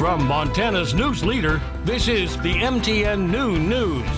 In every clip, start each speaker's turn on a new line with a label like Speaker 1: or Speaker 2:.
Speaker 1: From Montana's news leader, this is the MTN Noon News.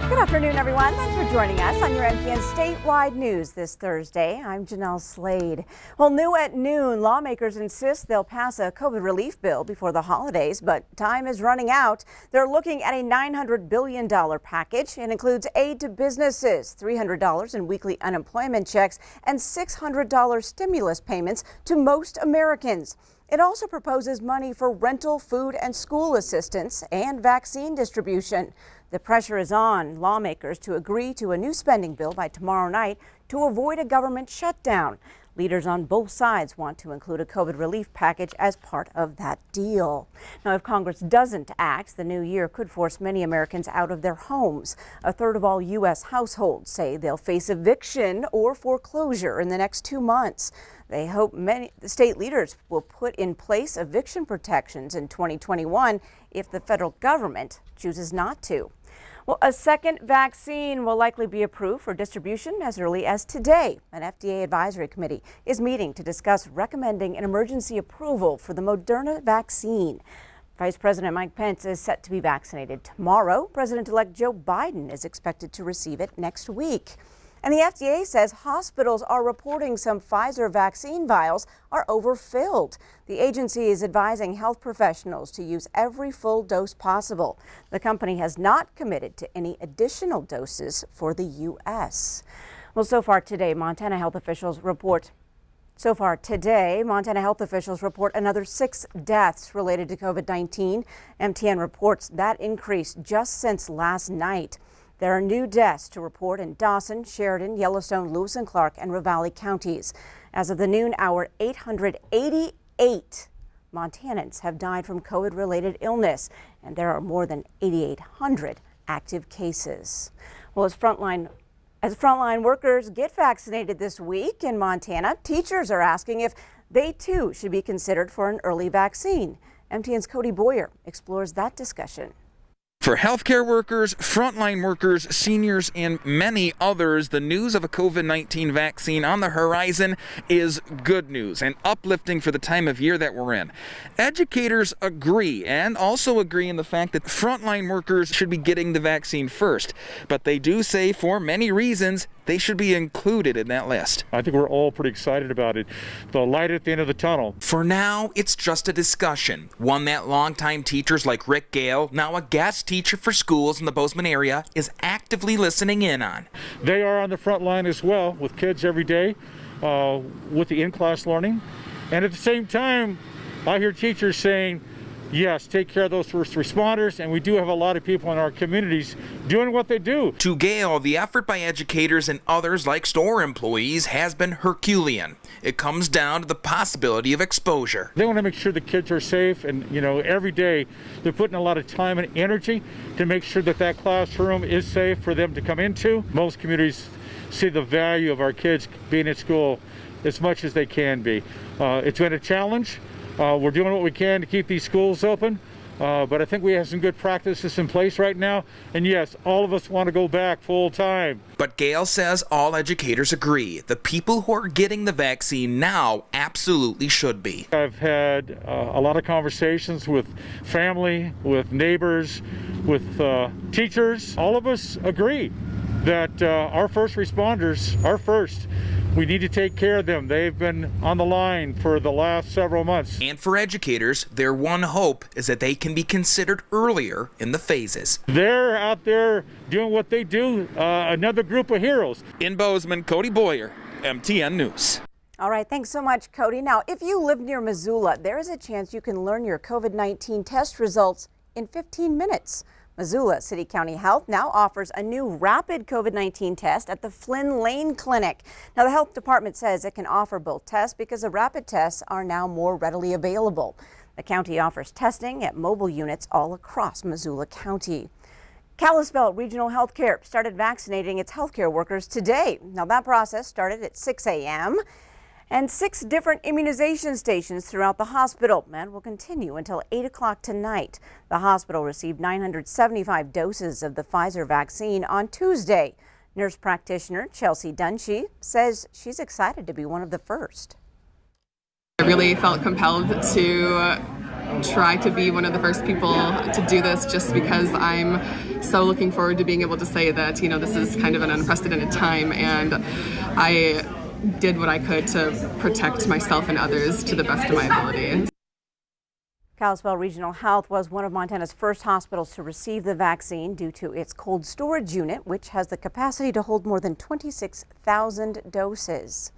Speaker 2: Good afternoon, everyone. Thanks for joining us on your MTN Statewide News this Thursday. I'm Jeanelle Slade. Well, new at noon, lawmakers insist they'll pass a COVID relief bill before the holidays, but time is running out. They're looking at a $900 billion package. It includes aid to businesses, $300 in weekly unemployment checks, and $600 stimulus payments to most Americans. It also proposes money for rental, food, and school assistance and vaccine distribution. The pressure is on lawmakers to agree to a new spending bill by tomorrow night to avoid a government shutdown. Leaders on both sides want to include a COVID relief package as part of that deal. Now, if Congress doesn't act, the new year could force many Americans out of their homes. A third of all U.S. households say they'll face eviction or foreclosure in the next 2 months. They hope many state leaders will put in place eviction protections in 2021 if the federal government chooses not to. Well, a second vaccine will likely be approved for distribution as early as today. An FDA advisory committee is meeting to discuss recommending an emergency approval for the Moderna vaccine. Vice President Mike Pence is set to be vaccinated tomorrow. President-elect Joe Biden is expected to receive it next week. And the FDA says hospitals are reporting some Pfizer vaccine vials are overfilled. The agency is advising health professionals to use every full dose possible. The company has not committed to any additional doses for the U.S. Well, so far today, Montana health officials report another 6 deaths related to COVID-19. MTN reports that increase just since last night. There are new deaths to report in Dawson, Sheridan, Yellowstone, Lewis and Clark, and Ravalli counties. As of the noon hour, 888 Montanans have died from COVID-related illness, and there are more than 8,800 active cases. Well, as frontline workers get vaccinated this week in Montana, teachers are asking if they too should be considered for an early vaccine. MTN's Cody Boyer explores that discussion.
Speaker 3: For healthcare workers, frontline workers, seniors, and many others, the news of a COVID-19 vaccine on the horizon is good news and uplifting for the time of year that we're in. Educators agree and also agree in the fact that frontline workers should be getting the vaccine first, but they do say for many reasons they should be included in that list.
Speaker 4: I think we're all pretty excited about it. The light at the end of the tunnel.
Speaker 3: For now, it's just a discussion, one that longtime teachers like Rick Gale, now a guest teacher for schools in the Bozeman area, is actively listening in on.
Speaker 4: They are on the front line as well with kids every day with the in-class learning. And at the same time, I hear teachers saying, yes, take care of those first responders, and we do have a lot of people in our communities doing what they do.
Speaker 3: To Gale, the effort by educators and others like store employees has been Herculean. It comes down to the possibility of exposure.
Speaker 4: They want to make sure the kids are safe, and every day they're putting a lot of time and energy to make sure that that classroom is safe for them to come into. Most communities see the value of our kids being at school as much as they can be. It's been a challenge. We're doing what we can to keep these schools open, but I think we have some good practices in place right now. And yes, all of us want to go back full time.
Speaker 3: But Gale says all educators agree. The people who are getting the vaccine now absolutely should be.
Speaker 4: I've had a lot of conversations with family, with neighbors, with teachers. All of us agree that our first responders are first. We need to take care of them. They've been on the line for the last several months.
Speaker 3: And for educators, their one hope is that they can be considered earlier in the phases.
Speaker 4: They're out there doing what they do, another group of heroes.
Speaker 3: In Bozeman, Cody Boyer, MTN News.
Speaker 2: All right, thanks so much, Cody. Now, if you live near Missoula, there is a chance you can learn your COVID-19 test results in 15 minutes. Missoula City County Health now offers a new rapid COVID-19 test at the Flynn Lane Clinic. Now, the health department says it can offer both tests because the rapid tests are now more readily available. The county offers testing at mobile units all across Missoula County. Kalispell Regional Healthcare started vaccinating its healthcare workers today. Now, that process started at 6 a.m. and 6 different immunization stations throughout the hospital and will continue until 8 o'clock tonight. The hospital received 975 doses of the Pfizer vaccine on Tuesday. Nurse practitioner Chelsea Dunshee says she's excited to be one of the first.
Speaker 5: I really felt compelled to try to be one of the first people to do this, just because I'm so looking forward to being able to say that, you know, this is kind of an unprecedented time, and I did what I could to protect myself and others to the best of my ability.
Speaker 2: Kalispell Regional Health was one of Montana's first hospitals to receive the vaccine due to its cold storage unit, which has the capacity to hold more than 26,000 doses.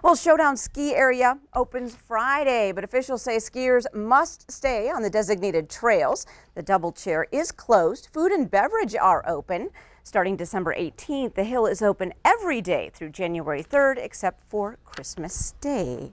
Speaker 2: Well, Showdown ski area opens Friday, but officials say skiers must stay on the designated trails. The double chair is closed. Food and beverage are open. Starting December 18th, the hill is open every day through January 3rd, except for Christmas Day.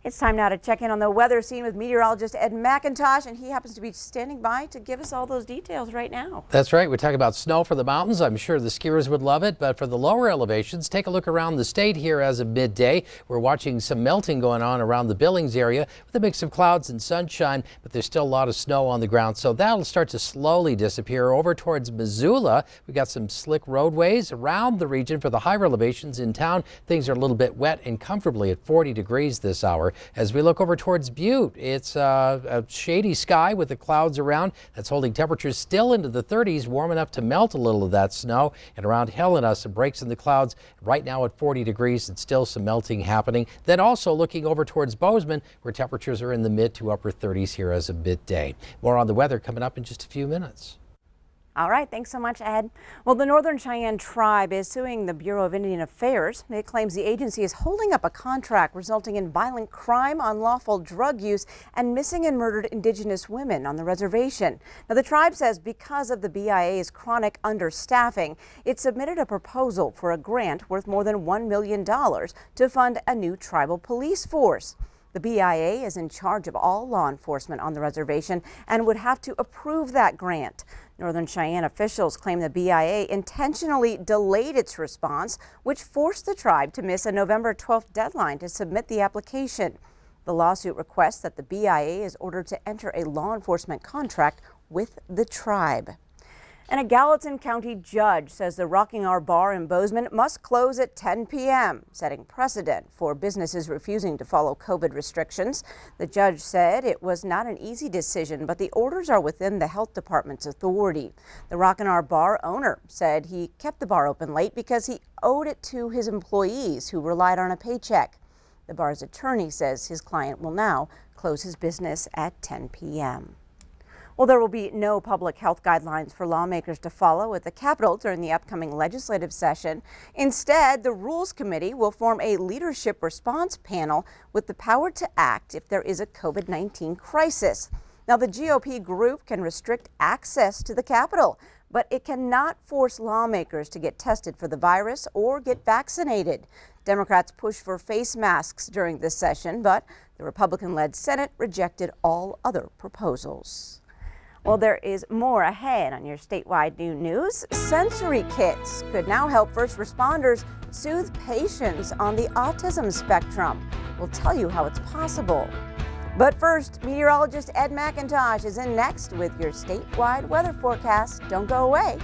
Speaker 2: It's time now to check in on the weather scene with meteorologist Ed McIntosh, and he happens to be standing by to give us all those details right now.
Speaker 6: That's right. We're talking about snow for the mountains. I'm sure the skiers would love it, but for the lower elevations, take a look around the state here as of midday. We're watching some melting going on around the Billings area with a mix of clouds and sunshine, but there's still a lot of snow on the ground, so that'll start to slowly disappear. Over towards Missoula, we've got some slick roadways around the region. For the higher elevations in town, things are a little bit wet and comfortably at 40 degrees this hour. As we look over towards Butte, it's a shady sky with the clouds around. That's holding temperatures still into the 30s, warm enough to melt a little of that snow. And around Helena, some breaks in the clouds. Right now at 40 degrees, and still some melting happening. Then also looking over towards Bozeman, where temperatures are in the mid to upper 30s here as of midday. More on the weather coming up in just a few minutes.
Speaker 2: All right, thanks so much, Ed. Well, the Northern Cheyenne Tribe is suing the Bureau of Indian Affairs. It claims the agency is holding up a contract resulting in violent crime, unlawful drug use, and missing and murdered Indigenous women on the reservation. Now, the tribe says because of the BIA's chronic understaffing, it submitted a proposal for a grant worth more than $1 million to fund a new tribal police force. The BIA is in charge of all law enforcement on the reservation and would have to approve that grant. Northern Cheyenne officials claim the BIA intentionally delayed its response, which forced the tribe to miss a November 12th deadline to submit the application. The lawsuit requests that the BIA is ordered to enter a law enforcement contract with the tribe. And a Gallatin County judge says the Rocking R Bar in Bozeman must close at 10 p.m., setting precedent for businesses refusing to follow COVID restrictions. The judge said it was not an easy decision, but the orders are within the health department's authority. The Rocking R Bar owner said he kept the bar open late because he owed it to his employees who relied on a paycheck. The bar's attorney says his client will now close his business at 10 p.m. Well, there will be no public health guidelines for lawmakers to follow at the Capitol during the upcoming legislative session. Instead, the Rules Committee will form a leadership response panel with the power to act if there is a COVID-19 crisis. Now, the GOP group can restrict access to the Capitol, but it cannot force lawmakers to get tested for the virus or get vaccinated. Democrats pushed for face masks during this session, but the Republican-led Senate rejected all other proposals. Well, there is more ahead on your statewide noon news. Sensory kits could now help first responders soothe patients on the autism spectrum. We'll tell you how it's possible. But first, meteorologist Ed McIntosh is in next with your statewide weather forecast. Don't go away.